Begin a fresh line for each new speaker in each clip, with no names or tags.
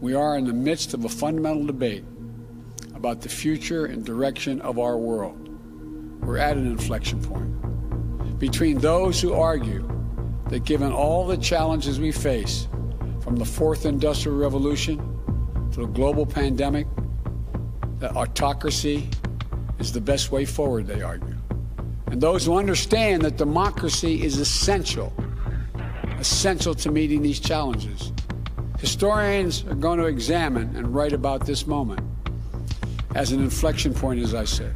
We are in the midst of a fundamental debate about the future and direction of our world. We're at an inflection point between those who argue that given all the challenges we face, from the fourth industrial revolution to the global pandemic, that autocracy is the best way forward, they argue. And those who understand that democracy is essential to meeting these challenges. Historians are going to examine and write about this moment as an inflection point, as I said.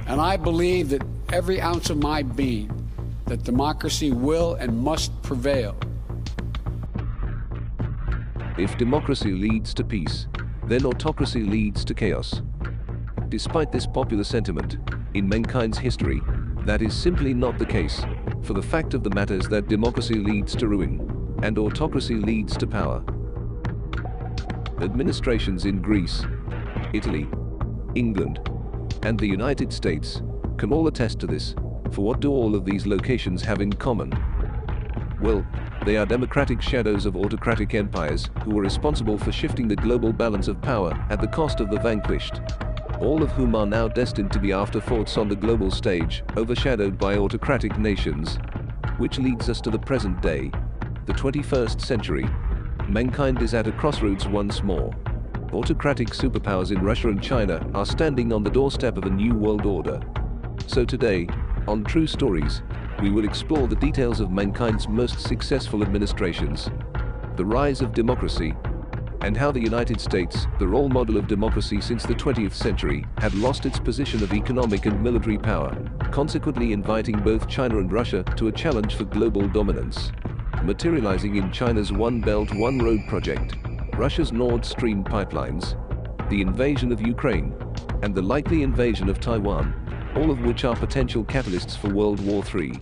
And I believe that every ounce of my being that democracy will and must prevail.
If democracy leads to peace, then autocracy leads to chaos. Despite this popular sentiment, in mankind's history, that is simply not the case, for the fact of the matter is that democracy leads to ruin, and autocracy leads to power. Administrations in Greece, Italy, England, and the United States can all attest to this, for what do all of these locations have in common? Well, they are democratic shadows of autocratic empires who were responsible for shifting the global balance of power at the cost of the vanquished, all of whom are now destined to be afterthoughts on the global stage, overshadowed by autocratic nations. Which leads us to the present day, the 21st century. Mankind is at a crossroads once more. Autocratic superpowers in Russia and China are standing on the doorstep of a new world order. So today, on True Stories, we will explore the details of mankind's most successful administrations, the rise of democracy, and how the United States, the role model of democracy since the 20th century, had lost its position of economic and military power, consequently inviting both China and Russia to a challenge for global dominance. Materializing in China's One Belt, One Road project, Russia's Nord Stream pipelines, the invasion of Ukraine, and the likely invasion of Taiwan, all of which are potential catalysts for World War III.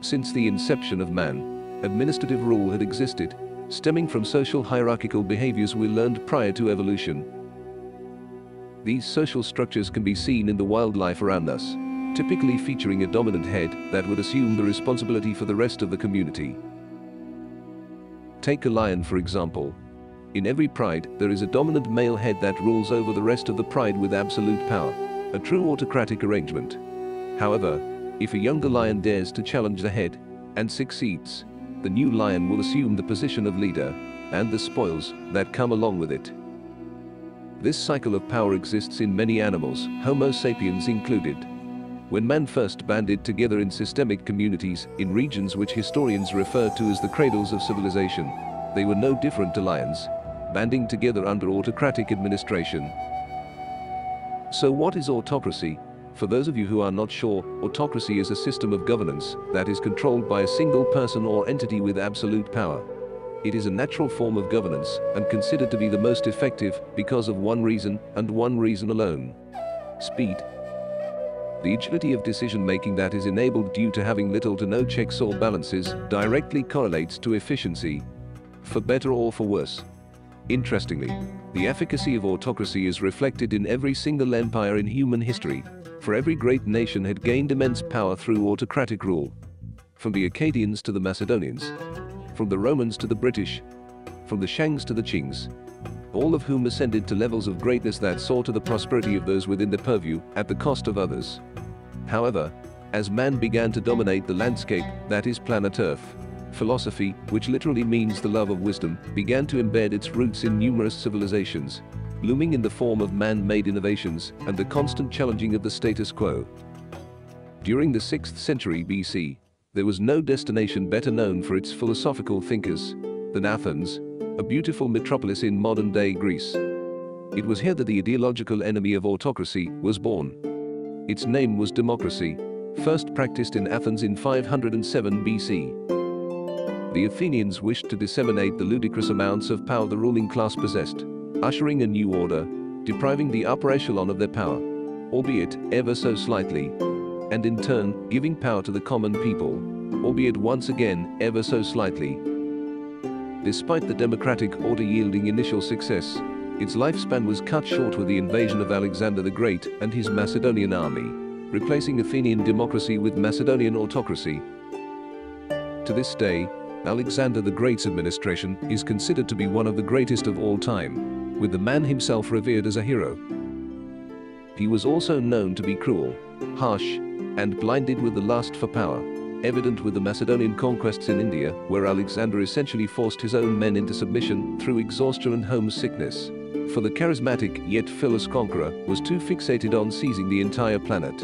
Since the inception of man, administrative rule had existed, stemming from social hierarchical behaviors we learned prior to evolution. These social structures can be seen in the wildlife around us, typically featuring a dominant head that would assume the responsibility for the rest of the community. Take a lion, for example. In every pride, there is a dominant male head that rules over the rest of the pride with absolute power, a true autocratic arrangement. However, if a younger lion dares to challenge the head and succeeds, the new lion will assume the position of leader and the spoils that come along with it. This cycle of power exists in many animals, Homo sapiens included. When man first banded together in systemic communities in regions which historians refer to as the cradles of civilization, they were no different to lions, banding together under autocratic administration. So what is autocracy? For those of you who are not sure, autocracy is a system of governance that is controlled by a single person or entity with absolute power. It is a natural form of governance and considered to be the most effective because of one reason and one reason alone: speed. The agility of decision-making that is enabled due to having little to no checks or balances directly correlates to efficiency, for better or for worse. Interestingly, the efficacy of autocracy is reflected in every single empire in human history, for every great nation had gained immense power through autocratic rule. From the Akkadians to the Macedonians, from the Romans to the British, from the Shangs to the Qings, all of whom ascended to levels of greatness that saw to the prosperity of those within their purview at the cost of others. However, as man began to dominate the landscape that is planet Earth, philosophy, which literally means the love of wisdom, began to embed its roots in numerous civilizations, blooming in the form of man-made innovations and the constant challenging of the status quo. During the 6th century BC, there was no destination better known for its philosophical thinkers than Athens, a beautiful metropolis in modern-day Greece. It was here that the ideological enemy of autocracy was born. Its name was democracy, first practiced in Athens in 507 BC. The Athenians wished to disseminate the ludicrous amounts of power the ruling class possessed, ushering a new order, depriving the upper echelon of their power, albeit ever so slightly, and in turn giving power to the common people, albeit once again ever so slightly. Despite the democratic order yielding initial success, Its lifespan was cut short with the invasion of Alexander the Great and his Macedonian army, replacing Athenian democracy with Macedonian autocracy. To this day, Alexander the Great's administration is considered to be one of the greatest of all time, with the man himself revered as a hero. He was also known to be cruel, harsh, and blinded with the lust for power, evident with the Macedonian conquests in India, where Alexander essentially forced his own men into submission through exhaustion and homesickness. For the charismatic yet fearless conqueror was too fixated on seizing the entire planet.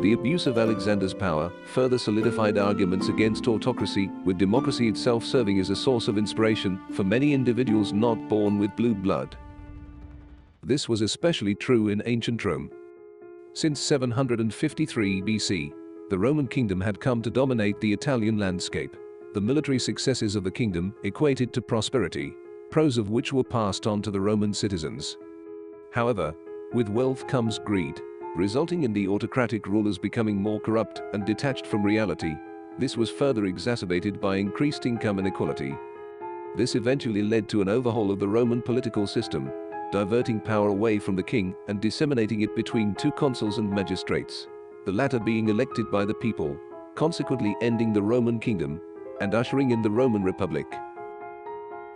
The abuse of Alexander's power further solidified arguments against autocracy, with democracy itself serving as a source of inspiration for many individuals not born with blue blood. This was especially true in ancient Rome. Since 753 BC, the Roman kingdom had come to dominate the Italian landscape. The military successes of the kingdom equated to prosperity, pros of which were passed on to the Roman citizens. However, with wealth comes greed, resulting in the autocratic rulers becoming more corrupt and detached from reality. This was further exacerbated by increased income inequality. This eventually led to an overhaul of the Roman political system, diverting power away from the king and disseminating it between two consuls and magistrates, the latter being elected by the people, consequently ending the Roman kingdom and ushering in the Roman Republic.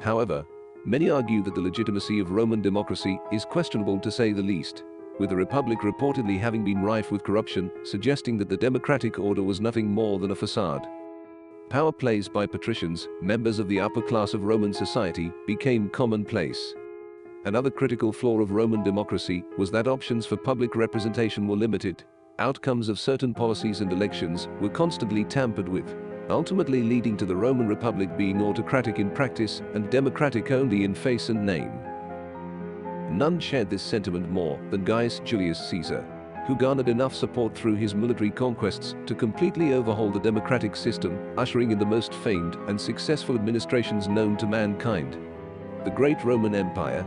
However, many argue that the legitimacy of Roman democracy is questionable to say the least, with the Republic reportedly having been rife with corruption, suggesting that the democratic order was nothing more than a facade. Power plays by patricians, members of the upper class of Roman society, became commonplace. Another critical flaw of Roman democracy was that options for public representation were limited. Outcomes of certain policies and elections were constantly tampered with, ultimately leading to the Roman Republic being autocratic in practice and democratic only in face and name. None shared this sentiment more than Gaius Julius Caesar, who garnered enough support through his military conquests to completely overhaul the democratic system, ushering in the most famed and successful administrations known to mankind, the Great Roman Empire.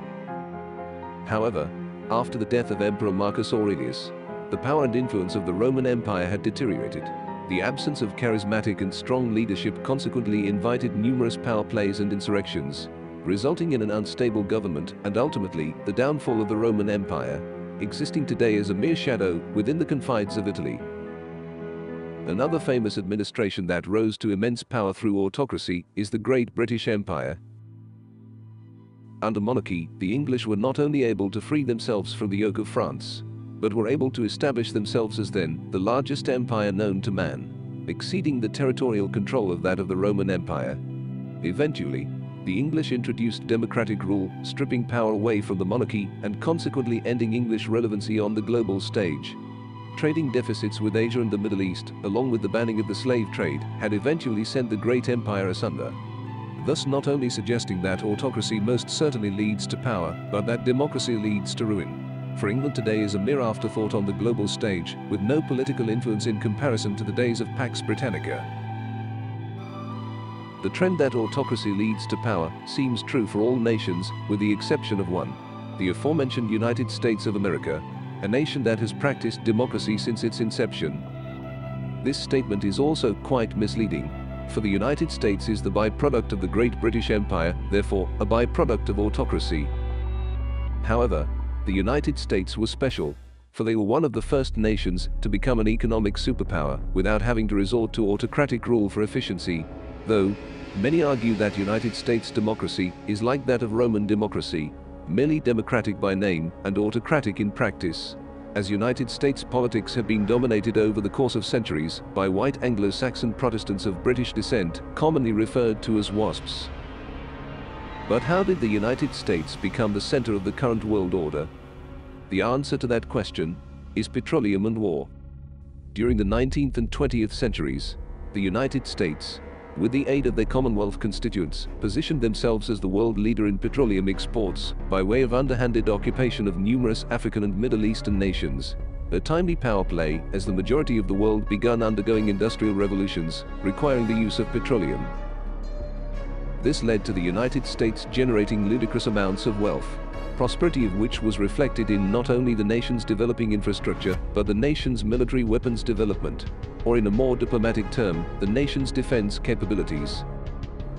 However, after the death of Emperor Marcus Aurelius, the power and influence of the Roman Empire had deteriorated. The absence of charismatic and strong leadership consequently invited numerous power plays and insurrections, resulting in an unstable government and ultimately the downfall of the Roman Empire, existing today as a mere shadow within the confines of Italy. Another famous administration that rose to immense power through autocracy is the Great British Empire. Under monarchy, the English were not only able to free themselves from the yoke of France, but were able to establish themselves as then the largest empire known to man, exceeding the territorial control of that of the Roman Empire. Eventually, the English introduced democratic rule, stripping power away from the monarchy and consequently ending English relevancy on the global stage. Trading deficits with Asia and the Middle East, along with the banning of the slave trade, had eventually sent the great empire asunder, thus not only suggesting that autocracy most certainly leads to power, but that democracy leads to ruin. For England today is a mere afterthought on the global stage, with no political influence in comparison to the days of Pax Britannica. The trend that autocracy leads to power seems true for all nations, with the exception of one, the aforementioned United States of America, a nation that has practiced democracy since its inception. This statement is also quite misleading, for the United States is the byproduct of the Great British Empire, therefore a byproduct of autocracy. However, the United States was special, for they were one of the first nations to become an economic superpower without having to resort to autocratic rule for efficiency, though many argue that United States democracy is like that of Roman democracy, merely democratic by name and autocratic in practice, as United States politics have been dominated over the course of centuries by white Anglo-Saxon Protestants of British descent, commonly referred to as WASPs. But how did the United States become the center of the current world order? The answer to that question is petroleum and war. During the 19th and 20th centuries, the United States, with the aid of their Commonwealth constituents, positioned themselves as the world leader in petroleum exports by way of underhanded occupation of numerous African and Middle Eastern nations. A timely power play as the majority of the world began undergoing industrial revolutions requiring the use of petroleum. This led to the United States generating ludicrous amounts of wealth, prosperity of which was reflected in not only the nation's developing infrastructure, but the nation's military weapons development, or in a more diplomatic term, the nation's defense capabilities.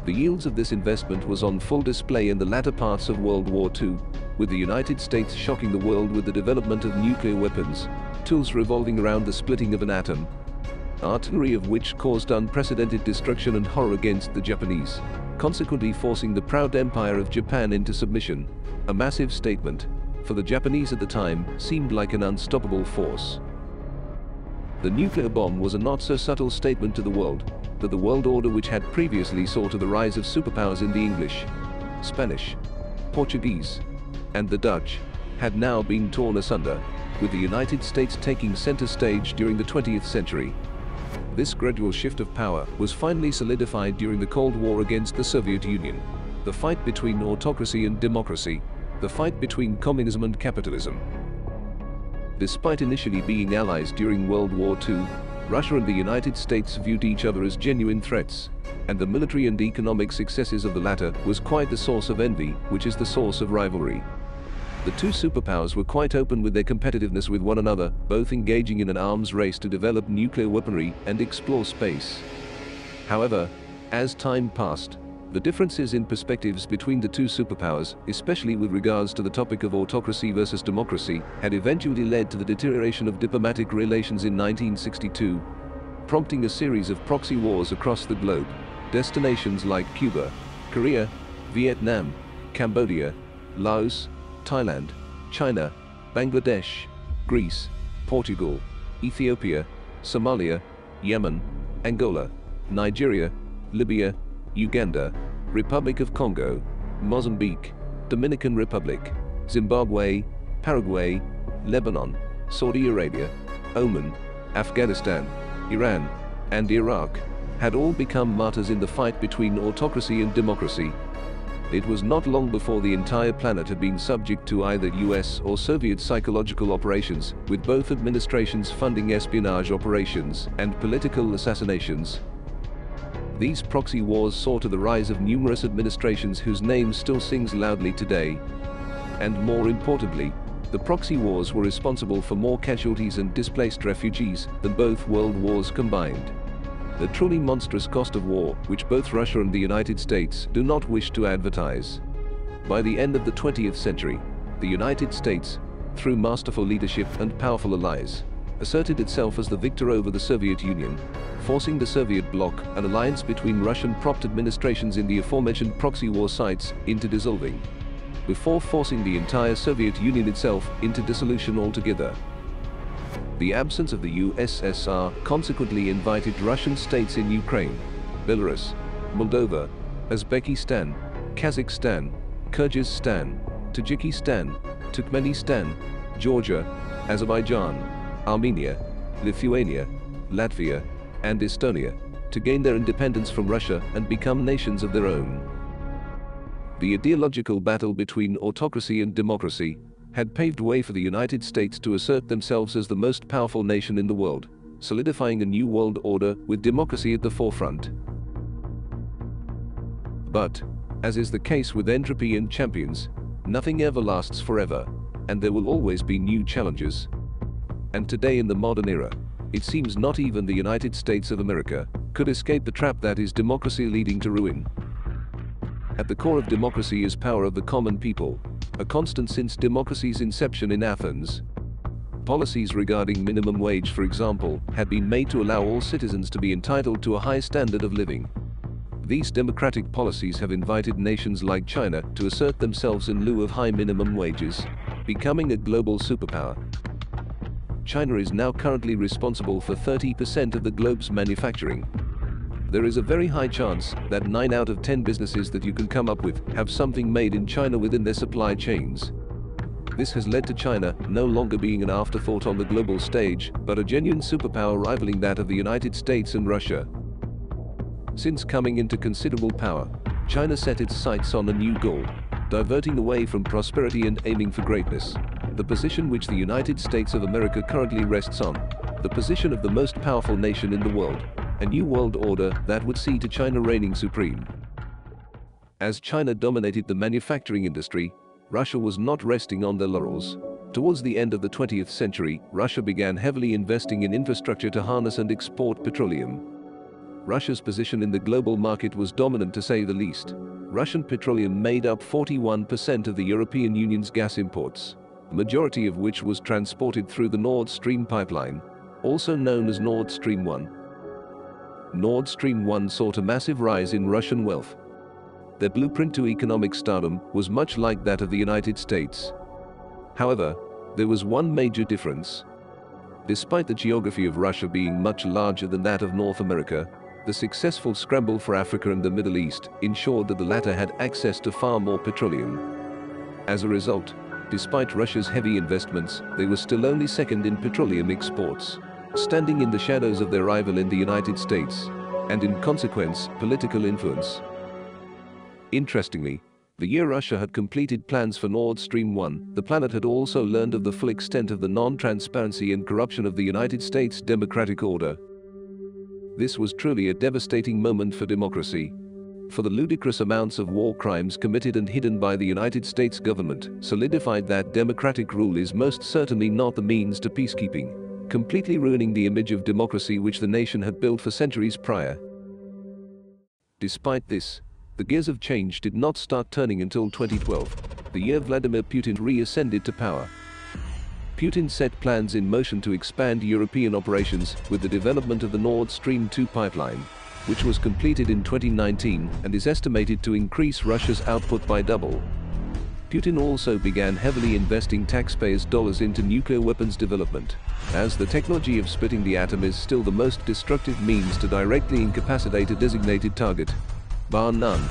The yields of this investment was on full display in the latter parts of World War II, with the United States shocking the world with the development of nuclear weapons, tools revolving around the splitting of an atom, artillery of which caused unprecedented destruction and horror against the Japanese, consequently forcing the proud empire of Japan into submission. A massive statement, for the Japanese at the time, seemed like an unstoppable force. The nuclear bomb was a not-so-subtle statement to the world, that the world order which had previously saw to the rise of superpowers in the English, Spanish, Portuguese, and the Dutch, had now been torn asunder, with the United States taking center stage during the 20th century. This gradual shift of power was finally solidified during the Cold War against the Soviet Union, the fight between autocracy and democracy, the fight between communism and capitalism. Despite initially being allies during World War II, Russia and the United States viewed each other as genuine threats, and the military and economic successes of the latter was quite the source of envy, which is the source of rivalry. The two superpowers were quite open with their competitiveness with one another, both engaging in an arms race to develop nuclear weaponry and explore space. However, as time passed, the differences in perspectives between the two superpowers, especially with regards to the topic of autocracy versus democracy, had eventually led to the deterioration of diplomatic relations in 1962, prompting a series of proxy wars across the globe. Destinations like Cuba, Korea, Vietnam, Cambodia, Laos, Thailand, China, Bangladesh, Greece, Portugal, Ethiopia, Somalia, Yemen, Angola, Nigeria, Libya, Uganda, Republic of Congo, Mozambique, Dominican Republic, Zimbabwe, Paraguay, Lebanon, Saudi Arabia, Oman, Afghanistan, Iran, and Iraq had all become martyrs in the fight between autocracy and democracy. It was not long before the entire planet had been subject to either US or Soviet psychological operations, with both administrations funding espionage operations and political assassinations. These proxy wars saw to the rise of numerous administrations whose names still sings loudly today. And more importantly, the proxy wars were responsible for more casualties and displaced refugees than both world wars combined. The truly monstrous cost of war, which both Russia and the United States do not wish to advertise. By the end of the 20th century, the United States, through masterful leadership and powerful allies, asserted itself as the victor over the Soviet Union, forcing the Soviet bloc, an alliance between Russian-propped administrations in the aforementioned proxy war sites, into dissolving, before forcing the entire Soviet Union itself into dissolution altogether. The absence of the USSR consequently invited Russian states in Ukraine, Belarus, Moldova, Uzbekistan, Kazakhstan, Kyrgyzstan, Tajikistan, Turkmenistan, Georgia, Azerbaijan, Armenia, Lithuania, Latvia, and Estonia, to gain their independence from Russia and become nations of their own. The ideological battle between autocracy and democracy had paved way for the United States to assert themselves as the most powerful nation in the world, solidifying a new world order with democracy at the forefront. But, as is the case with entropy and champions, nothing ever lasts forever, and there will always be new challenges. And today in the modern era, it seems not even the United States of America could escape the trap that is democracy leading to ruin. At the core of democracy is power of the common people, a constant since democracy's inception in Athens. Policies regarding minimum wage, for example, had been made to allow all citizens to be entitled to a high standard of living. These democratic policies have invited nations like China to assert themselves in lieu of high minimum wages, becoming a global superpower. China is now currently responsible for 30% of the globe's manufacturing. There is a very high chance that 9 out of 10 businesses that you can come up with have something made in China within their supply chains. This has led to China no longer being an afterthought on the global stage, but a genuine superpower rivaling that of the United States and Russia. Since coming into considerable power, China set its sights on a new goal, diverting away from prosperity and aiming for greatness, the position which the United States of America currently rests on, the position of the most powerful nation in the world, a new world order that would see to China reigning supreme. As China dominated the manufacturing industry, Russia was not resting on their laurels. Towards the end of the 20th century, Russia began heavily investing in infrastructure to harness and export petroleum. Russia's position in the global market was dominant to say the least. Russian petroleum made up 41% of the European Union's gas imports, the majority of which was transported through the Nord Stream pipeline, also known as Nord Stream 1. Nord Stream 1 saw a massive rise in Russian wealth. Their blueprint to economic stardom was much like that of the United States. However, there was one major difference. Despite the geography of Russia being much larger than that of North America, the successful scramble for Africa and the Middle East ensured that the latter had access to far more petroleum. As a result, despite Russia's heavy investments, they were still only second in petroleum exports, standing in the shadows of their rival in the United States, and in consequence, political influence. Interestingly, the year Russia had completed plans for Nord Stream 1, the planet had also learned of the full extent of the non-transparency and corruption of the United States democratic order. This was truly a devastating moment for democracy. For the ludicrous amounts of war crimes committed and hidden by the United States government solidified that democratic rule is most certainly not the means to peacekeeping, completely ruining the image of democracy which the nation had built for centuries prior. Despite this, the gears of change did not start turning until 2012, the year Vladimir Putin reascended to power. Putin set plans in motion to expand European operations with the development of the Nord Stream 2 pipeline, which was completed in 2019 and is estimated to increase Russia's output by double. Putin also began heavily investing taxpayers' dollars into nuclear weapons development, as the technology of splitting the atom is still the most destructive means to directly incapacitate a designated target, bar none.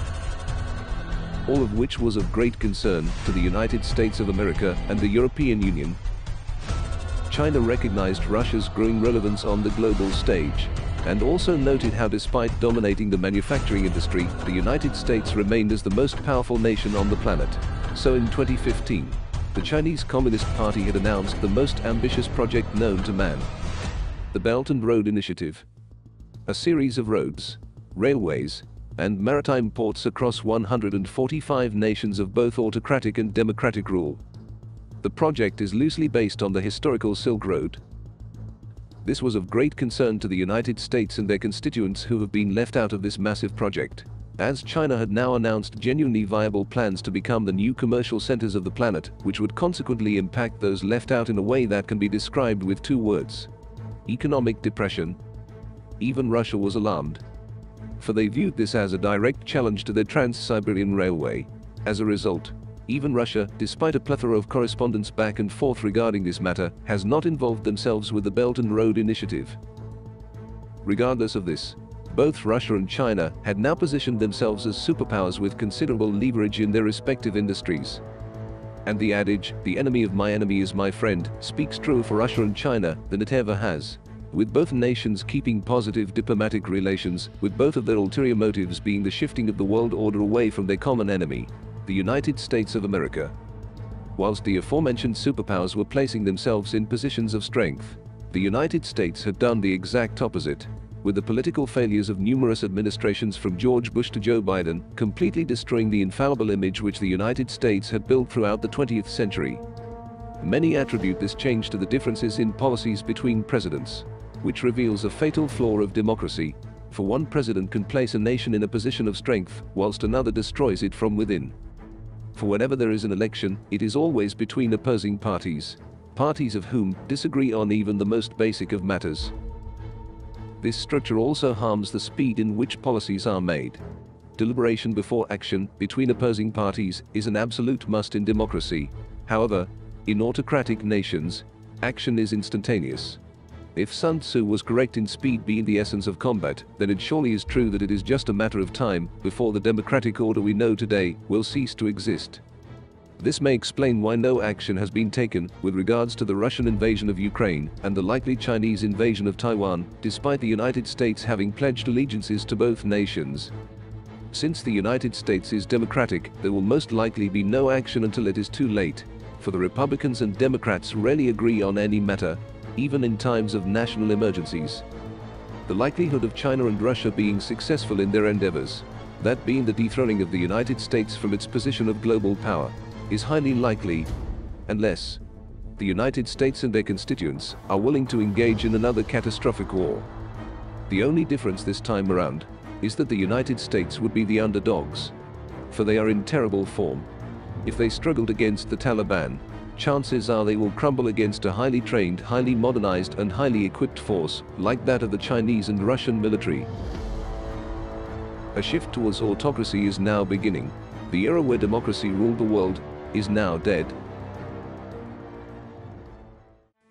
All of which was of great concern to the United States of America and the European Union. China recognized Russia's growing relevance on the global stage, and also noted how despite dominating the manufacturing industry, the United States remained as the most powerful nation on the planet. So in 2015, the Chinese Communist Party had announced the most ambitious project known to man, the Belt and Road Initiative. A series of roads, railways, and maritime ports across 145 nations of both autocratic and democratic rule. The project is loosely based on the historical Silk Road. This was of great concern to the United States and their constituents who have been left out of this massive project, as China had now announced genuinely viable plans to become the new commercial centers of the planet, which would consequently impact those left out in a way that can be described with two words: economic depression. Even Russia was alarmed, for they viewed this as a direct challenge to their Trans-Siberian Railway. As a result, even Russia, despite a plethora of correspondence back and forth regarding this matter, has not involved themselves with the Belt and Road Initiative. Regardless of this, both Russia and China had now positioned themselves as superpowers with considerable leverage in their respective industries. And the adage, "the enemy of my enemy is my friend," speaks truer for Russia and China than it ever has, with both nations keeping positive diplomatic relations, with both of their ulterior motives being the shifting of the world order away from their common enemy, the United States of America. Whilst the aforementioned superpowers were placing themselves in positions of strength, the United States had done the exact opposite, with the political failures of numerous administrations from George Bush to Joe Biden completely destroying the infallible image which the United States had built throughout the 20th century. Many attribute this change to the differences in policies between presidents, which reveals a fatal flaw of democracy, for one president can place a nation in a position of strength, whilst another destroys it from within. For whenever there is an election, it is always between opposing parties, parties of whom disagree on even the most basic of matters. This structure also harms the speed in which policies are made. Deliberation before action between opposing parties is an absolute must in democracy. However, in autocratic nations, action is instantaneous. If Sun Tzu was correct in speed being the essence of combat, then it surely is true that it is just a matter of time before the democratic order we know today will cease to exist. This may explain why no action has been taken with regards to the Russian invasion of Ukraine and the likely Chinese invasion of Taiwan, despite the United States having pledged allegiances to both nations. Since the United States is democratic, there will most likely be no action until it is too late, for the Republicans and Democrats rarely agree on any matter, even in times of national emergencies. The likelihood of China and Russia being successful in their endeavors, that being the dethroning of the United States from its position of global power, is highly likely, unless the United States and their constituents are willing to engage in another catastrophic war. The only difference this time around is that the United States would be the underdogs, for they are in terrible form. If they struggled against the Taliban, chances are they will crumble against a highly trained, highly modernized and highly equipped force like that of the Chinese and Russian military. A shift towards autocracy is now beginning. The era where democracy ruled the world is now dead.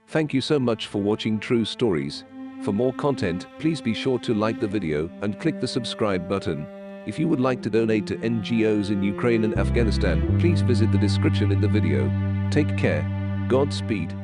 Thank you so much for watching True Stories. For more content, please be sure to like the video and click the subscribe button. If you would like to donate to NGOs in Ukraine and Afghanistan, please visit the description in the video. Take care. Godspeed.